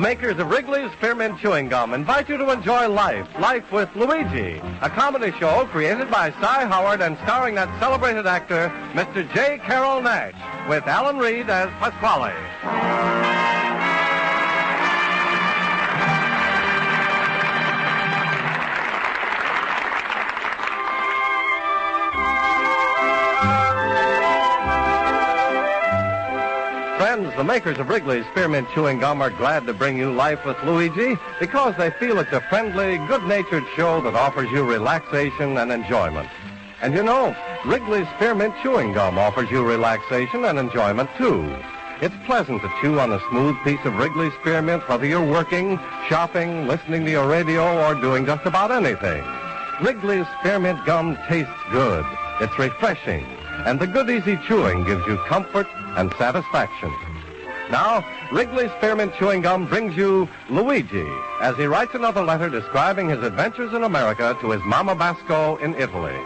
makers of Wrigley's Spearmint Chewing Gum invite you to enjoy Life with Luigi, a comedy show created by Cy Howard and starring that celebrated actor, Mr. J. Carrol Naish, with Alan Reed as Pasquale. Friends, the makers of Wrigley's Spearmint Chewing Gum are glad to bring you Life with Luigi because they feel it's a friendly, good-natured show that offers you relaxation and enjoyment. And you know, Wrigley's Spearmint Chewing Gum offers you relaxation and enjoyment, too. It's pleasant to chew on a smooth piece of Wrigley's Spearmint, whether you're working, shopping, listening to your radio, or doing just about anything. Wrigley's Spearmint Gum tastes good. It's refreshing. And the good, easy chewing gives you comfort and satisfaction. Now, Wrigley's Spearmint Chewing Gum brings you Luigi as he writes another letter describing his adventures in America to his Mama Basco in Italy.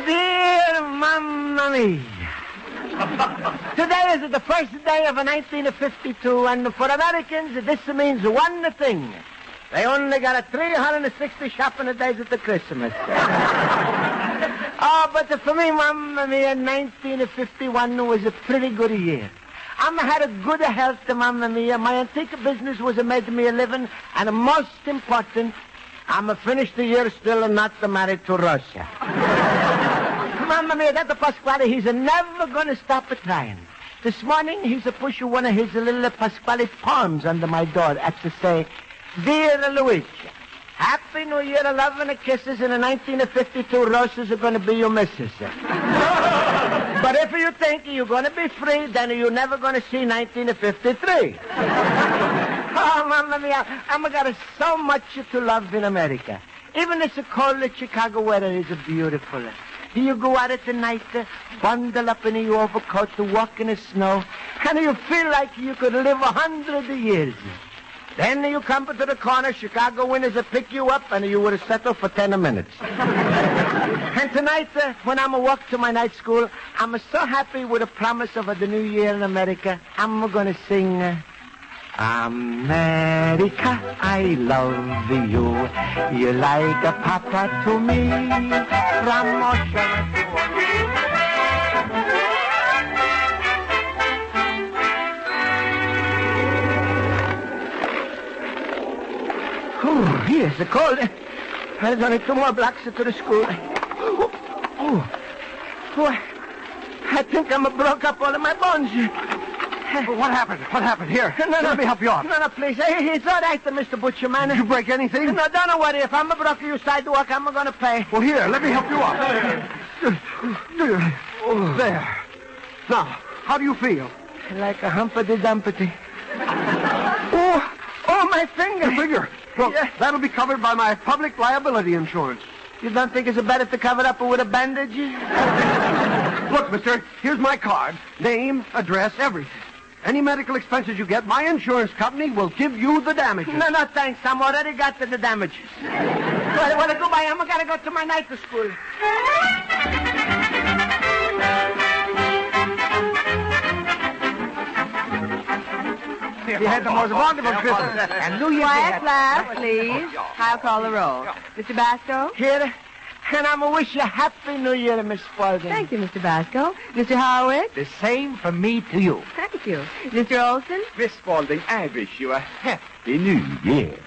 Dear Mamma Mia, today is the first day of 1952, and for Americans, this means one thing. They only got 360 shopping days at the Christmas. But for me, Mamma Mia, 1951 was a pretty good year. I had a good health, Mamma Mia. My antique business was making me a living, and most important, I'm finished the year still and not married to Rosa. Mamma Mia, that Pasquale, he's never going to stop trying. This morning, he's pushing one of his little Pasquale poems under my door to say, Dear Luigi, Happy New Year, love and kisses, and in 1952, Rosa's are going to be your missus. But if you think you're going to be free, then you're never going to see 1953. Oh, Mamma Mia, I'm got so much to love in America. Even this cold Chicago weather is beautiful. You go out at night, bundle up in your overcoat to walk in the snow, and you feel like you could live 100 years. Then you come to the corner, Chicago winners will pick you up, and you would have settled for 10 minutes. And tonight, when I'm walk to my night school, I'm so happy with the promise of the new year in America, I'm going to sing, America, I love you. You're like a papa to me. From ocean to Oh, here's the cold. There's only 2 more blocks to the school. Oh, I think I'm broke up all of my bones. What happened? What happened? Here, let me help you off. No, please. It's all right, Mr. Butcherman. Did you break anything? No, don't worry. If I'm broke you sidewalk, I'm going to pay. Well, here, let me help you off. There. Now, how do you feel? Like a humpty-dumpty. Oh, my finger. Your finger? Well, that'll be covered by my public liability insurance. You don't think it's better to cover it up with a bandage? Look, mister, here's my card. Name, address, everything. Any medical expenses you get, my insurance company will give you the damages. No, thanks. I'm already got the damages. Well, goodbye. I'm going to go to my night school. You had the most wonderful Christmas. And New Year's Quiet class, please. I'll call the roll. Mr. Basco? Here. And I'm going to wish you a happy New Year, Miss Spaulding. Thank you, Mr. Basco. Mr. Howard? The same from me to you. Thank you. Mr. Olson? Miss Spaulding, I wish you a happy New Year.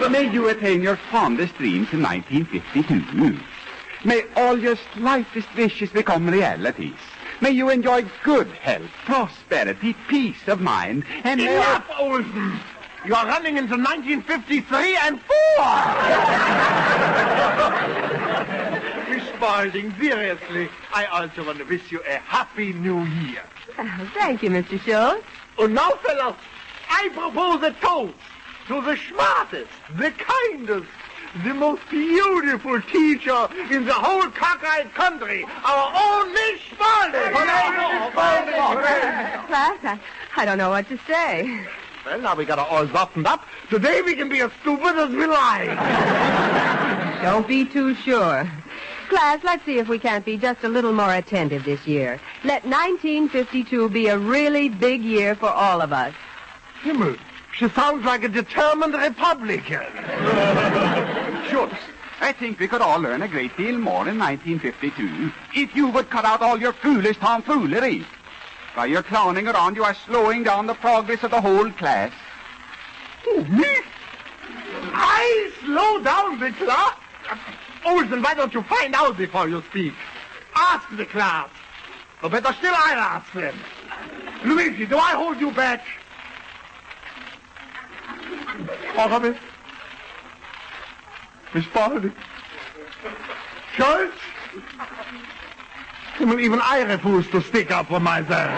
May you attain your fondest dreams in 1952. May all your slightest wishes become realities. May you enjoy good health, prosperity, peace of mind, and Enough, Olson! You are running into 1953 and 4! Miss Spaulding, seriously, I also want to wish you a happy New Year. Oh, thank you, Mr. Schultz. And now, fellas, I propose a toast to the smartest, the kindest, the most beautiful teacher in the whole cockeyed country, our own Miss Spaulding. Class, I don't know what to say. Well, now we got it all buttoned up. Today we can be as stupid as we like. Don't be too sure. Class, let's see if we can't be just a little more attentive this year. Let 1952 be a really big year for all of us. Himmel, she sounds like a determined Republican. Schultz, I think we could all learn a great deal more in 1952 if you would cut out all your foolish tomfoolery. By your clowning around, you are slowing down the progress of the whole class. Oh, me? I slow down the class? Olsen, why don't you find out before you speak? Ask the class. Or better still, I'll ask them. Luigi, do I hold you back? Aramis? Miss Spaulding? Schultz? Even I refuse to stick up for myself.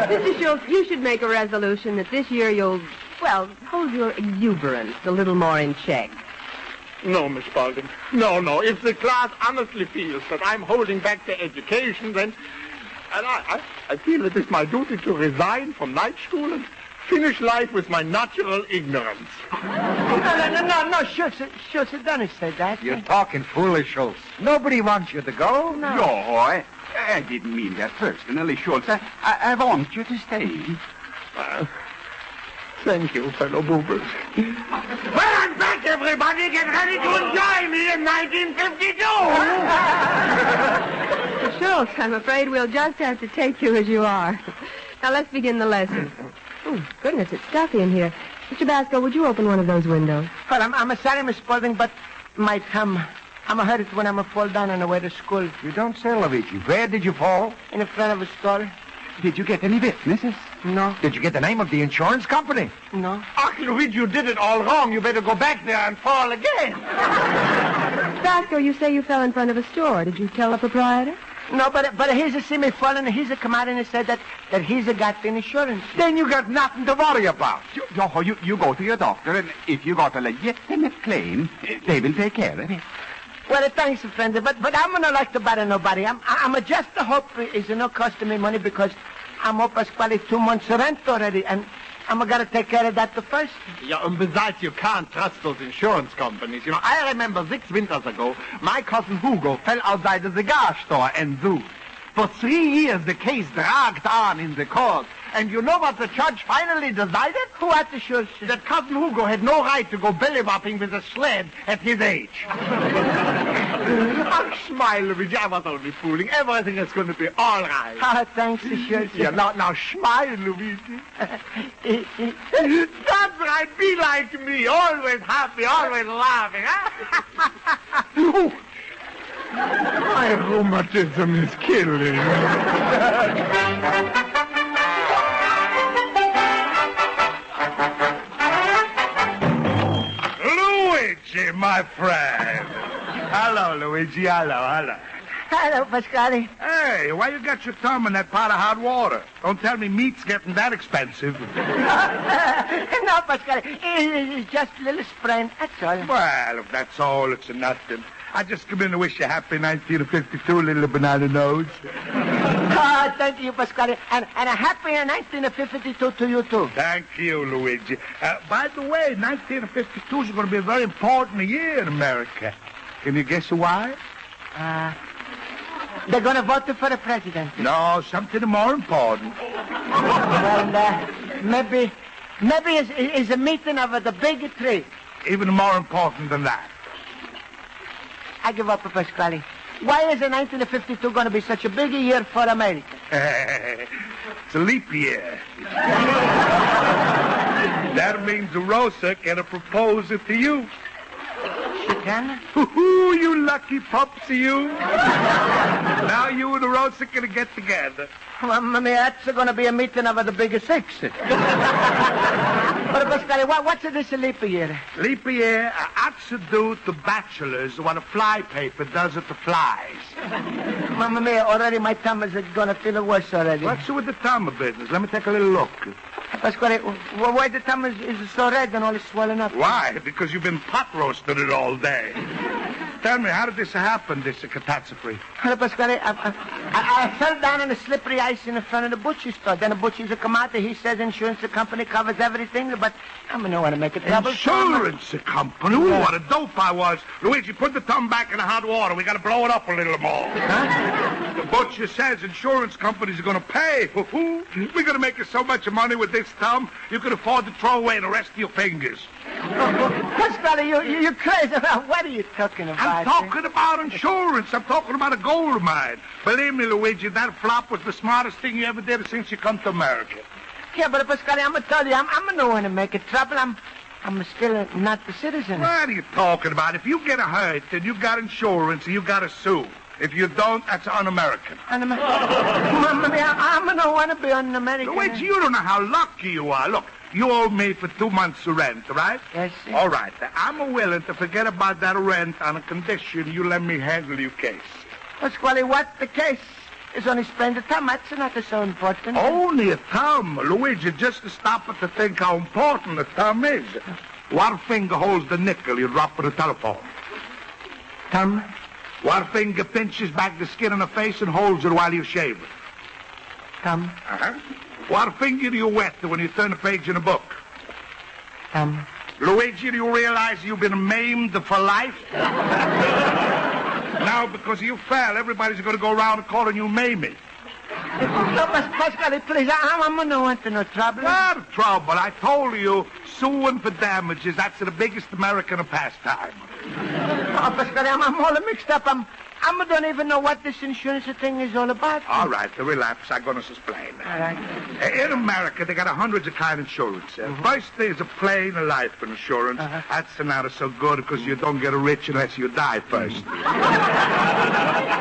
Mr. Schultz, you should make a resolution that this year you'll, hold your exuberance a little more in check. No, Miss Spaulding. No. If the class honestly feels that I'm holding back their education, then... And I feel it is my duty to resign from night school and finish life with my natural ignorance. No, Schultz, don't say that. You're talking foolish, Schultz. Nobody wants you to go. No. No, I didn't mean that personally, Schultz. I want you to stay. Thank you, fellow boobers. Well, I'm back, everybody. Get ready to enjoy me in 1952. Mr. Schultz, I'm afraid we'll just have to take you as you are. Now, let's begin the lesson. Oh, goodness, it's stuffy in here. Mr. Basco, would you open one of those windows? Well, I'm sorry, Miss Spaulding, but my thumb, I'm hurt when I'm fall down on the way to school. You don't say, Luigi. Where did you fall? In the front of a stall. Did you get any witnesses? No. Did you get the name of the insurance company? No. Ach, Luigi, you did it all wrong. You better go back there and fall again. Basco, you say you fell in front of a store. Did you tell the proprietor? No, but he's a see me falling, and he's a come out and he said that he's a got the insurance. Then you got nothing to worry about. You go to your doctor, and if you got a legitimate claim, they will take care of it. Well, thanks, friend, but I'm not like to bother nobody. I'm just a hope it's no costing me money because I'm up Pasquale 2 months rent already, and I'm got to take care of that the first. Yeah, and besides, you can't trust those insurance companies. You know, I remember 6 winters ago, my cousin Hugo fell outside the cigar store and zoo. For 3 years, the case dragged on in the court. And you know what the judge finally decided? What the sure? That cousin Hugo had no right to go belly-whopping with a sled at his age. Oh, smile, Luigi. I was only fooling. Everything is going to be all right. Ah, thanks, sure. Yeah, now smile, Luigi. That's right. Be like me. Always happy, always laughing. Huh? My rheumatism is killing me. Luigi, my friend. Hello, Luigi. Hello. Hello, Pasquale. Hey, why you got your thumb in that pot of hot water? Don't tell me meat's getting that expensive. No, Pasquale. It's just a little sprain, that's all. Well, if that's all, it's nothing. I just come in to wish you happy 1952, little banana nose. Oh, thank you, Pasquale. And a happy 1952 to you, too. Thank you, Luigi. By the way, 1952 is going to be a very important year in America. Can you guess why? They're going to vote for the president. No, something more important. Well, maybe it's a meeting of the big three. Even more important than that. I give up, Pasquale. Why is 1952 going to be such a big year for America? It's a leap year. That means Rosa can propose it to you. She can? Ooh, you lucky pups, you. Now you and Rosa can get together. Mamma mia, that's going to be a meeting of the big six. But, Pasquale, what's this leap year? Leap year has to do to bachelors what a fly paper does it to flies. Mamma mia, already my thumb is going to feel worse already. What's with the thumb business? Let me take a little look. Pasquale, why the thumb is so red and all is swollen up? Why? Because you've been pot roasting it all day. Tell me, how did this happen, this catastrophe? Hello, Pasquale. I fell down on the slippery ice in the front of the butcher store. Then the butcher's come out there. He says insurance company covers everything, but I don't want to make it trouble. Insurance company? Ooh, what a dope I was. Luigi, put the thumb back in the hot water. We got to blow it up a little more. Huh? The butcher says insurance companies are going to pay. We're going to make you so much money with this thumb, you can afford to throw away the rest of your fingers. Pasquale, you're crazy. What are you talking about? I'm talking about insurance. I'm talking about a gold mine. Believe me, Luigi, that flop was the smartest thing you ever did since you come to America. Yeah, but Pasquale, I'm going to tell you, I'm no one to make it trouble. I'm still not the citizen. What are you talking about? If you get a hurt, then you got insurance and you got to sue. If you don't, that's un-American. Mamma mia, I don't want to be un-American. Luigi, you don't know how lucky you are. Look, you owe me for 2 months of rent, right? Yes, sir. All right. I'm willing to forget about that rent on a condition you let me handle your case. Pasquale, what the case? It's only spend the time. That's not so important. Only a thumb, Luigi, just to stop it to think how important a thumb is. What finger holds the nickel you drop for the telephone? Thumb? What finger pinches back the skin on the face and holds it while you shave it? Thumb. Uh-huh. What finger do you wet when you turn a page in a book? Thumb. Luigi, do you realize you've been maimed for life? Now, because you fell, everybody's going to go around calling you Mamie. No, Pasquale, please, I'm no want to no trouble. Not trouble. I told you, suing for damages, that's the biggest American pastime. Oh, Pasquale, I'm all mixed up. I don't even know what this insurance thing is all about. All right, relax. I'm going to explain. All right. In America, they got hundreds of kind of insurance. First, there's a plain life insurance. That's not so good because you don't get rich unless you die first.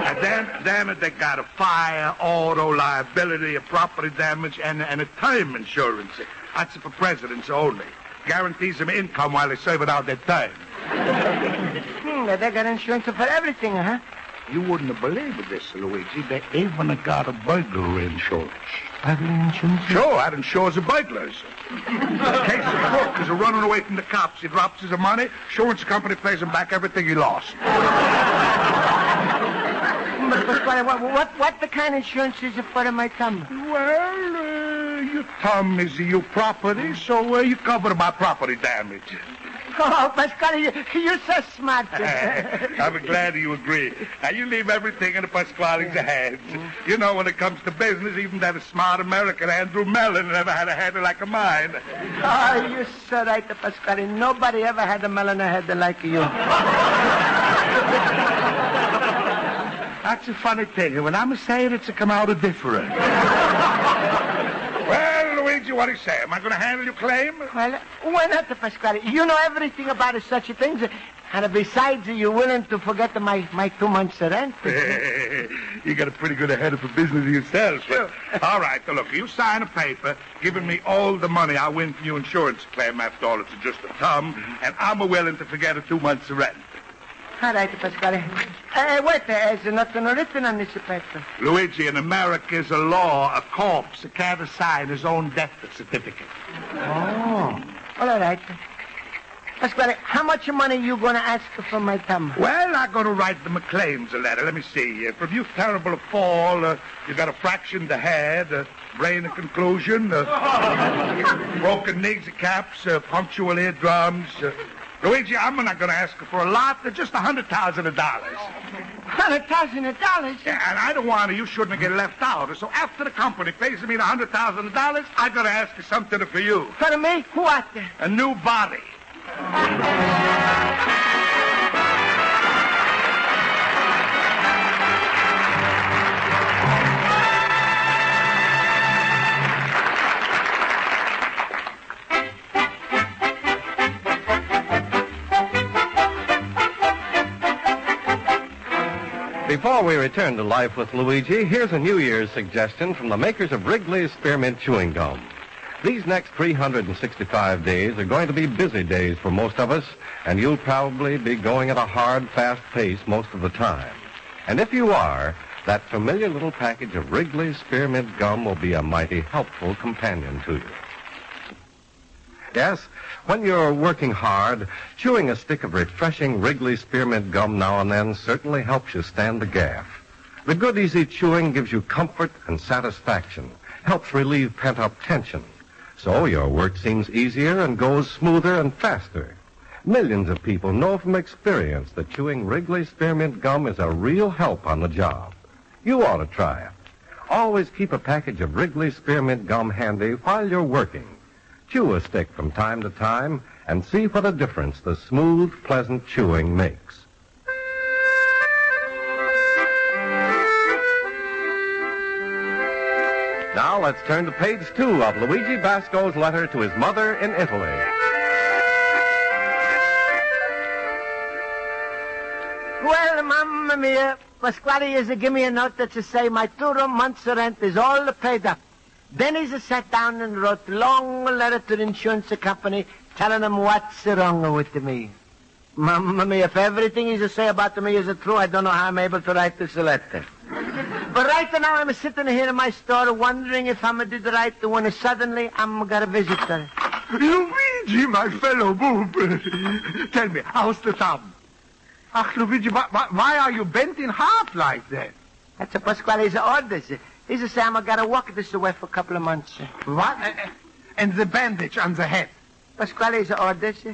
And then they got a fire, auto, liability, a property damage, and a term insurance. That's for presidents only. Guarantees them income while they serve it out their time. They got insurance for everything, huh? You wouldn't have believed this, Luigi. They even got a burglary insurance. Burglary insurance? Sure, that insures the burglars. In case the crook is running away from the cops, he drops his money, insurance company pays him back everything he lost. But what the kind of insurance is it for my thumb? Well, your thumb is your property, so you cover my property damage. Oh, Pasquale, you're so smart. I'm glad you agree. Now, you leave everything in the Pasquale's hands. You know, when it comes to business, even that smart American Andrew Mellon never had a head like mine. Oh, you're so right, Pasquale. Nobody ever had a melon head like you. That's a funny thing. When I'm saying it's come out different. Well, Luigi, what do you say? Am I going to handle your claim? Well, why not, Pasquale? You know everything about such things. And besides, you're willing to forget my 2 months rent. You got a pretty good head of business yourself. Sure. All right, so look, you sign a paper giving me all the money I win from your insurance claim. After all, it's just a thumb. And I'm willing to forget 2 months rent. All right, Pasquale. Wait, there's nothing written on this paper. Luigi, in America is a law, a corpse can't sign his own death certificate. Oh. Well, all right. Pasquale, how much money you going to ask for my thumb? Well, I'm going to write them a claims letter. Let me see. From you terrible fall, you got a fraction the head, brain conclusion, broken kneecaps, punctual eardrums. Luigi, I'm not going to ask for a lot. They're just $100,000. $100,000? Yeah, and I don't want to. You shouldn't get left out. So after the company pays me the $100,000, I got to ask you something for you. For me? What? A new body. Before we return to life with Luigi, here's a New Year's suggestion from the makers of Wrigley's Spearmint Chewing Gum. These next 365 days are going to be busy days for most of us, and you'll probably be going at a hard, fast pace most of the time. And if you are, that familiar little package of Wrigley's Spearmint Gum will be a mighty helpful companion to you. Yes, when you're working hard, chewing a stick of refreshing Wrigley spearmint gum now and then certainly helps you stand the gaff. The good, easy chewing gives you comfort and satisfaction, helps relieve pent-up tension. So your work seems easier and goes smoother and faster. Millions of people know from experience that chewing Wrigley spearmint gum is a real help on the job. You ought to try it. Always keep a package of Wrigley spearmint gum handy while you're working. Chew a stick from time to time and see what a difference the smooth, pleasant chewing makes. Now let's turn to page 2 of Luigi Basco's letter to his mother in Italy. Well, mamma mia, Pasquale is give me a note that to say my 2 months' rent is all paid up. Then he's sat down and wrote a long letter to the insurance company telling them what's wrong with me. Mamma mia, if everything he's say about me is true, I don't know how I'm able to write this letter. But right now I'm sitting here in my store wondering if I'm did right when suddenly I'm got a visitor. Luigi, my fellow boob. Tell me, how's the town? Ach, Luigi, why are you bent in half like that? That's a Pasquale's orders. He's say I'm gotta walk this away for a couple of months. What? And the bandage on the head? Pasquale's orders.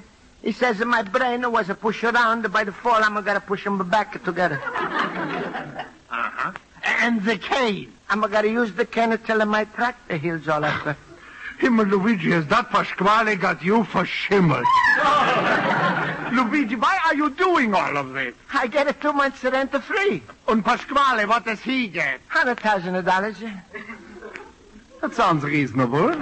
He says my brain was a push around. By the fall, I'm gotta push them back together. Uh-huh. And the cane? I'm gotta use the cane until my tractor heals all up. Himmel, Luigi, has that Pasquale got you verschimmelt? Luigi, why are you doing all of this? I get a 2 months rent free. And Pasquale, what does he get? $100,000. That sounds reasonable.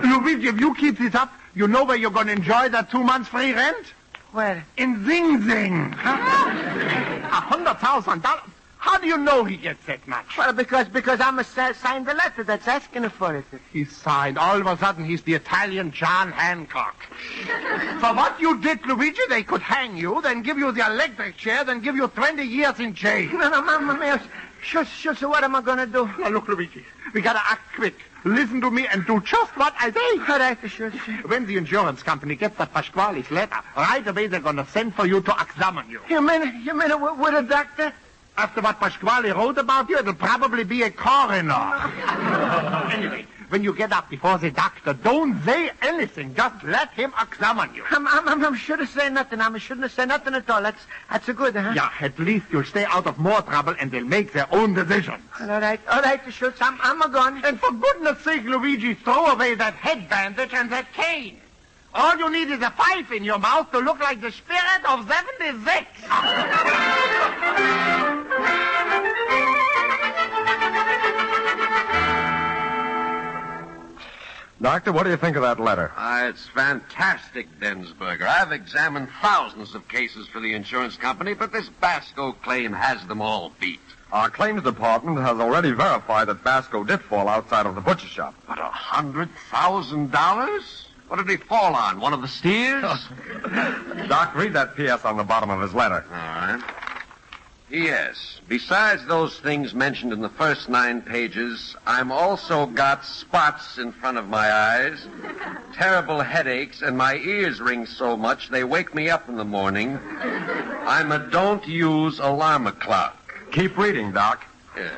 Luigi, if you keep this up, you know where you're going to enjoy that 2 months free rent? Where? In Zing Zing. $100,000? How do you know he gets that much? Well, because I'm signed the letter that's asking for it. He signed. All of a sudden, he's the Italian John Hancock. For what you did, Luigi, they could hang you, then give you the electric chair, then give you 20 years in jail. No, mamma mia. Shush, what am I going to do? Now, look, Luigi, we got to act quick. Listen to me and do just what I say. All right, shush. When the insurance company gets that Pasquale's letter, right away they're going to send for you to examine you. You mean with a doctor? After what Pasquale wrote about you, it'll probably be a coroner. Anyway, when you get up before the doctor, don't say anything. Just let him examine you. I'm sure to say nothing. I shouldn't say nothing at all. That's a good, huh? Yeah, at least you'll stay out of more trouble and they'll make their own decisions. All right, Schultz. I'm a-gone. And for goodness sake, Luigi, throw away that head bandage and that cane. All you need is a pipe in your mouth to look like the spirit of 76. Doctor, what do you think of that letter? It's fantastic, Densberger. I've examined thousands of cases for the insurance company, but this Basco claim has them all beat. Our claims department has already verified that Basco did fall outside of the butcher shop. But $100,000? What did he fall on? One of the steers? Doc, read that P.S. on the bottom of his letter. All right. P.S. Besides those things mentioned in the first 9 pages, I'm also got spots in front of my eyes, terrible headaches, and my ears ring so much they wake me up in the morning. I'm a don't use alarm clock. Keep reading, Doc. Yeah.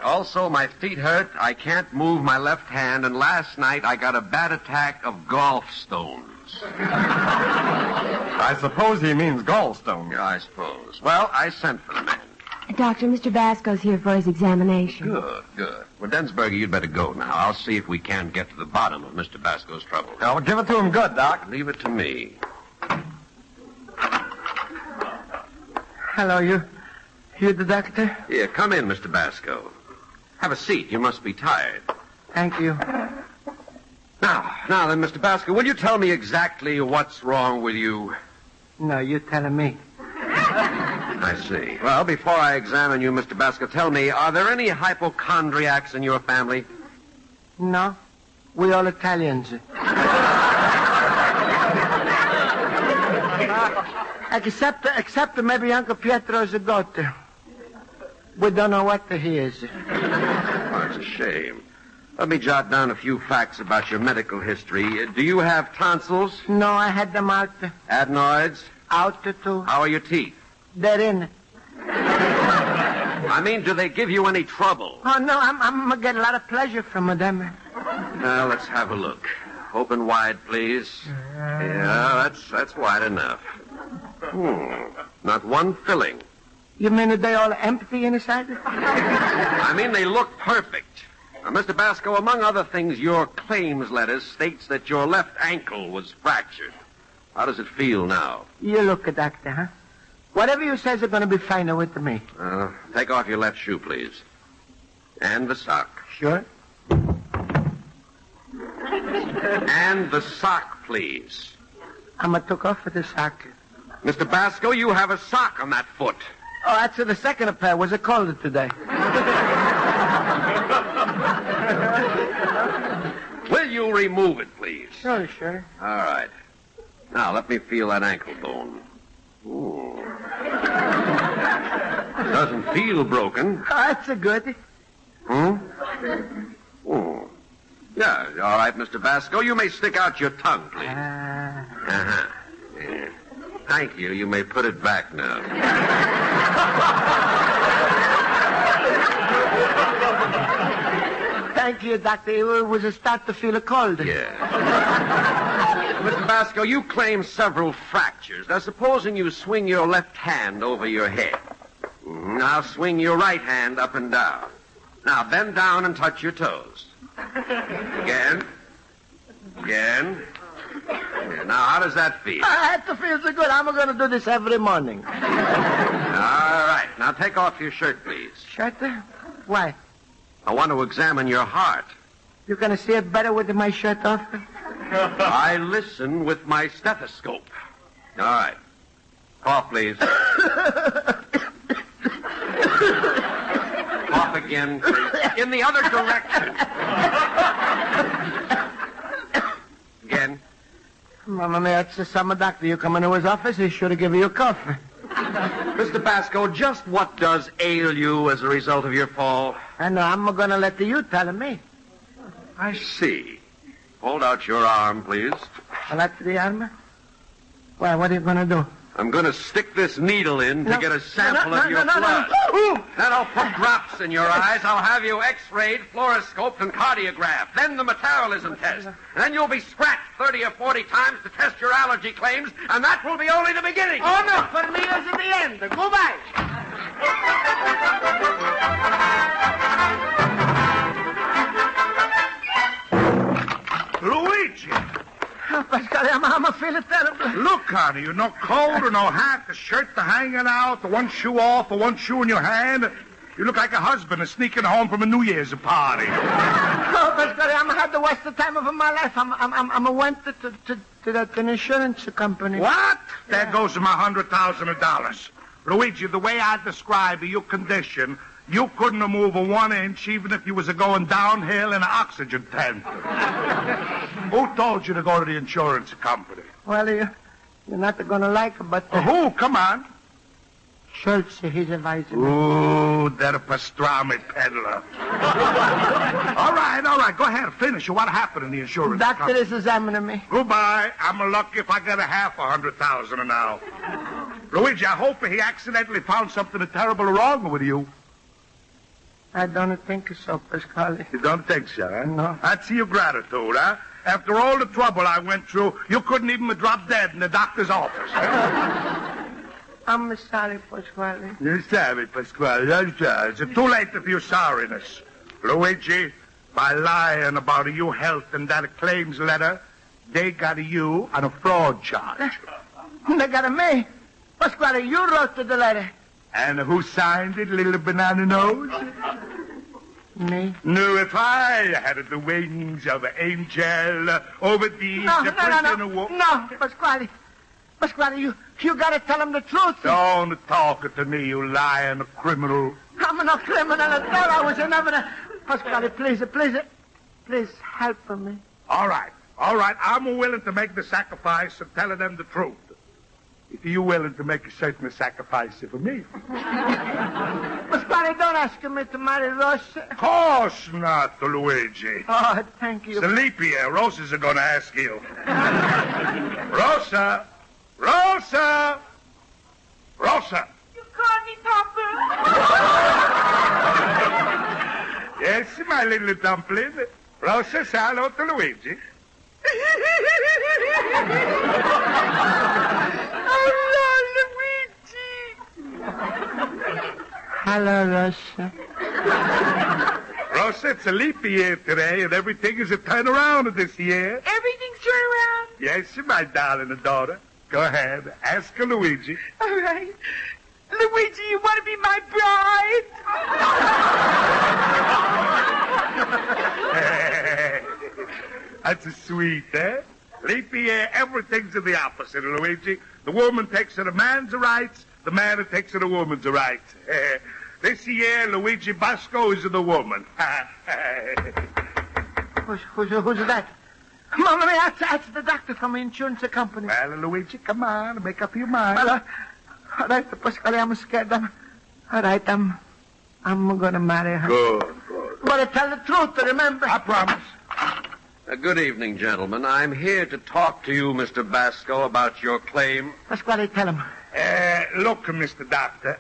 Also, my feet hurt, I can't move my left hand, and last night I got a bad attack of gallstones. I suppose he means gallstones. Yeah, I suppose. Well, I sent for the man. Doctor, Mr. Basco's here for his examination. Good. Well, Densberger, you'd better go now. I'll see if we can't get to the bottom of Mr. Basco's trouble. Now, give it to him good, Doc. Leave it to me. Hello, you the doctor? Here, come in, Mr. Basco. Have a seat. You must be tired. Thank you. Now then, Mr. Basco, will you tell me exactly what's wrong with you? No, you're telling me. I see. Well, before I examine you, Mr. Basco, tell me, are there any hypochondriacs in your family? No. We all Italians. Except maybe Uncle Pietro's a goat. We don't know what he is. Oh, it's a shame. Let me jot down a few facts about your medical history. Do you have tonsils? No, I had them out. Adenoids? Out too. How are your teeth? They're in. I mean, do they give you any trouble? Oh, no, I'm going to get a lot of pleasure from them. Now, let's have a look. Open wide, please. Yeah, that's wide enough. Not one filling. You mean that they all empty inside? I mean, they look perfect. Now, Mr. Basco, among other things, your claims letter states that your left ankle was fractured. How does it feel now? You look, doctor, huh? Whatever you says are going to be fine with me. Take off your left shoe, please. And the sock. Sure. And the sock, please. I'm going to took off with the sock. Mr. Basco, you have a sock on that foot. Oh, that's the second pair. Was it colder today? Will you remove it, please? Sure. All right. Now, let me feel that ankle bone. Ooh. Doesn't feel broken. Oh, that's a good. Ooh. Yeah, all right, Mr. Basco. You may stick out your tongue, please. Yeah. Thank you. You may put it back now. Thank you, doctor. It was a start to feel a cold. Yeah. Mr. Basco, you claim several fractures. Now, supposing you swing your left hand over your head. Now, swing your right hand up and down. Now, bend down and touch your toes. Again. Now, how does that feel? That feels so good. I'm going to do this every morning. All right. Now, take off your shirt, please. Shirt? Why? I want to examine your heart. You going to see it better with my shirt off? I listen with my stethoscope. All right. Cough, please. Cough again, please. In the other direction. Again. Mamma mia, it's the summer doctor. You come into his office, he should have given you a coffee. Mr. Basco, just what does ail you as a result of your fall? I know. I'm going to let you tell me. I see. Hold out your arm, please. That's the arm? Why, what are you going to do? I'm going to stick this needle in to get a sample of your blood. Then I'll put drops in your eyes. I'll have you x-rayed, fluoroscoped, and cardiographed. Then the metabolism test. And then you'll be scratched 30 or 40 times to test your allergy claims, and that will be only the beginning. Oh, no, for me, this is the end. Goodbye. Luigi! Oh, Pasquale, I'm feeling terrible. Look, honey, you're no coat or no hat, the shirt the hanging out, the one shoe off, the one shoe in your hand. You look like a husband is sneaking home from a New Year's party. Oh, Pasquale, I'm had the worst time of my life. I'm went to an insurance company. What? There goes my $100,000. Luigi, the way I describe your condition, you couldn't have moved 1 inch even if you was going downhill in an oxygen tent. Who told you to go to the insurance company? Well, you're not going to like it, but... Who? Come on. Schultz, he's advising me. Ooh, that a pastrami peddler. All right. Go ahead, finish. What happened in the insurance Doctor company? is examining me. Goodbye. I'm lucky if I get a half $100,000 now. Luigi, I hope he accidentally found something terrible wrong with you. I don't think so, Pasquale. You don't think so, huh? No. That's your gratitude, huh? After all the trouble I went through, you couldn't even drop dead in the doctor's office. Huh? I'm sorry, Pasquale. You're sorry, Pasquale. It's too late for your sorriness. Luigi, by lying about your health and that claims letter, they got you on a fraud charge. They got me. Pasquale, you wrote the letter. And who signed it, little banana nose? Me? No, if I had the wings of an angel over these... No, Pasquale. Pasquale, you got to tell him the truth. Don't talk to me, you lying criminal. I'm no criminal at all. I was never... Pasquale, please help me. All right. I'm willing to make the sacrifice of telling them the truth. If you're willing to make a certain sacrifice for me. Pasquale, Pasquale, don't ask me to marry Rosa. Of course not, Luigi. Oh, thank you. It's a leap year. Rosa's going to ask you. Rosa! Rosa! Rosa! You call me Papa? Yes, my little dumpling. Rosa, say hello to Luigi. Hello, Luigi. Hello, Rosa. Rosa, it's a leap year today, and everything is a turnaround this year. Everything's turned around? Yes, my darling daughter. Go ahead. Ask her, Luigi. All right. Luigi, you want to be my bride? That's a sweet, eh? Leap year, everything's in the opposite, Luigi. The woman takes her the man's rights, the man takes her the woman's rights. This year, Luigi Basco is the woman. Who's that? Mamma mia, that's the doctor from the insurance company. Well, Luigi, come on, make up your mind. Well, all right, Pasquale, I'm scared. All right, I'm going to marry her. Good. But tell the truth, remember. I promise. Good evening, gentlemen. I'm here to talk to you, Mr. Basco, about your claim. Pasquale, tell him. Look, Mr. Doctor,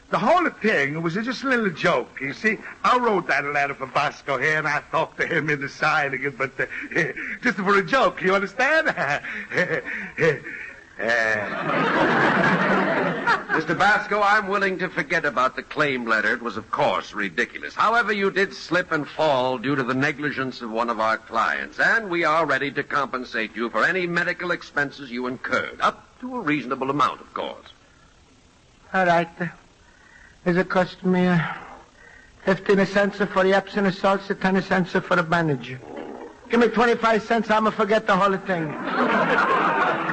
the whole thing was just a little joke. You see, I wrote that letter for Basco here, and I talked to him in the signing it, but just for a joke, you understand? Mr. Basco, I'm willing to forget about the claim letter. It was, of course, ridiculous. However, you did slip and fall due to the negligence of one of our clients, and we are ready to compensate you for any medical expenses you incurred, up to a reasonable amount, of course. All right. It cost me 15 cents for the Epsom salts, 10 cents for the bandage. Give me 25 cents, I'm going to forget the whole thing.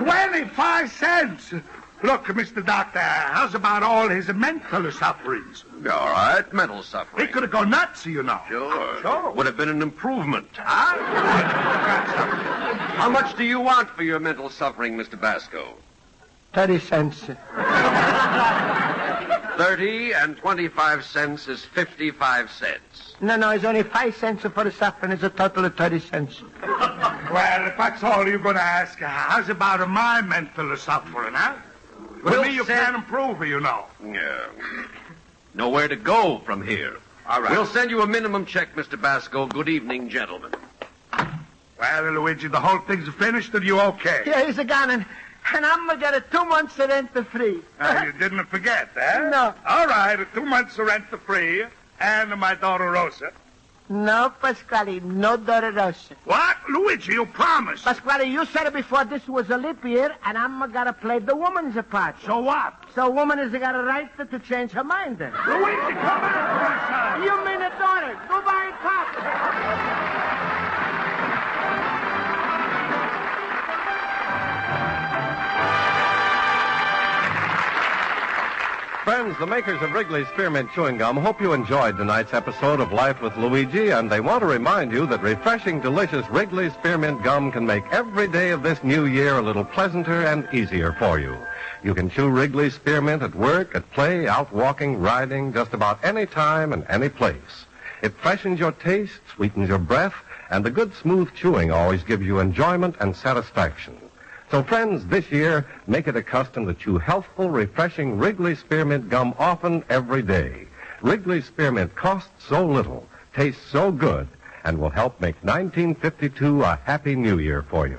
25 cents? Look, Mr. Doctor, how's about all his mental sufferings? All right, mental suffering. He could have gone nuts, you know. Sure. Would have been an improvement. Huh? How much do you want for your mental suffering, Mr. Basco? 30 cents. 30 and 25 cents is 55 cents. No, it's only 5 cents for the suffering. It's a total of 30 cents. Well, if that's all you're going to ask, how's about my mental suffering, huh? With me, you can't improve, you know. Yeah. Nowhere to go from here. All right. We'll send you a minimum check, Mr. Basco. Good evening, gentlemen. Well, Luigi, the whole thing's finished, and you okay? Yeah, he's gone, and I'm going to get a 2 months rent free. You didn't forget, eh? No. All right, 2 months rent free, and my daughter Rosa. No, Pasquale, no daughter Rosa. What? Luigi, you promised. Pasquale, you said it before this was a leap year, and I'm going to play the woman's part. So what? So a woman has got a right to change her mind. Luigi, come on, Rosa. You mean a daughter. Goodbye, Pop. Friends, the makers of Wrigley's Spearmint Chewing Gum hope you enjoyed tonight's episode of Life with Luigi, and they want to remind you that refreshing, delicious Wrigley's Spearmint Gum can make every day of this new year a little pleasanter and easier for you. You can chew Wrigley's Spearmint at work, at play, out walking, riding, just about any time and any place. It freshens your taste, sweetens your breath, and the good, smooth chewing always gives you enjoyment and satisfaction. So, friends, this year, make it a custom to chew healthful, refreshing Wrigley's Spearmint Gum often, every day. Wrigley's Spearmint costs so little, tastes so good, and will help make 1952 a happy new year for you.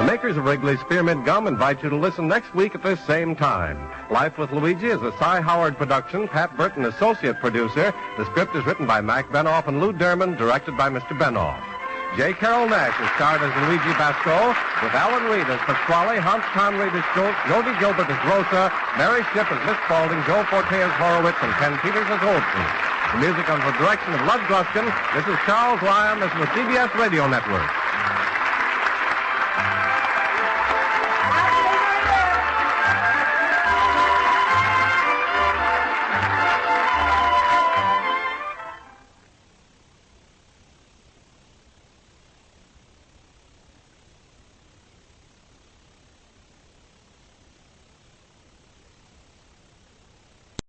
The makers of Wrigley's Spearmint Gum invite you to listen next week at this same time. Life with Luigi is a Cy Howard production. Pat Burton, associate producer. The script is written by Mac Benoff and Lou Derman, directed by Mr. Benoff. J. Carrol Naish is starred as Luigi Basco, with Alan Reed as Pasquale, Hans Conried as Schultz, Jody Gilbert as Rosa, Mary Shipp as Miss Spaulding, Joe Forte as Horowitz, and Ken Peters as Olson. The music under the direction of Lud Gluskin. This is Charles Lyon. This is the CBS Radio Network.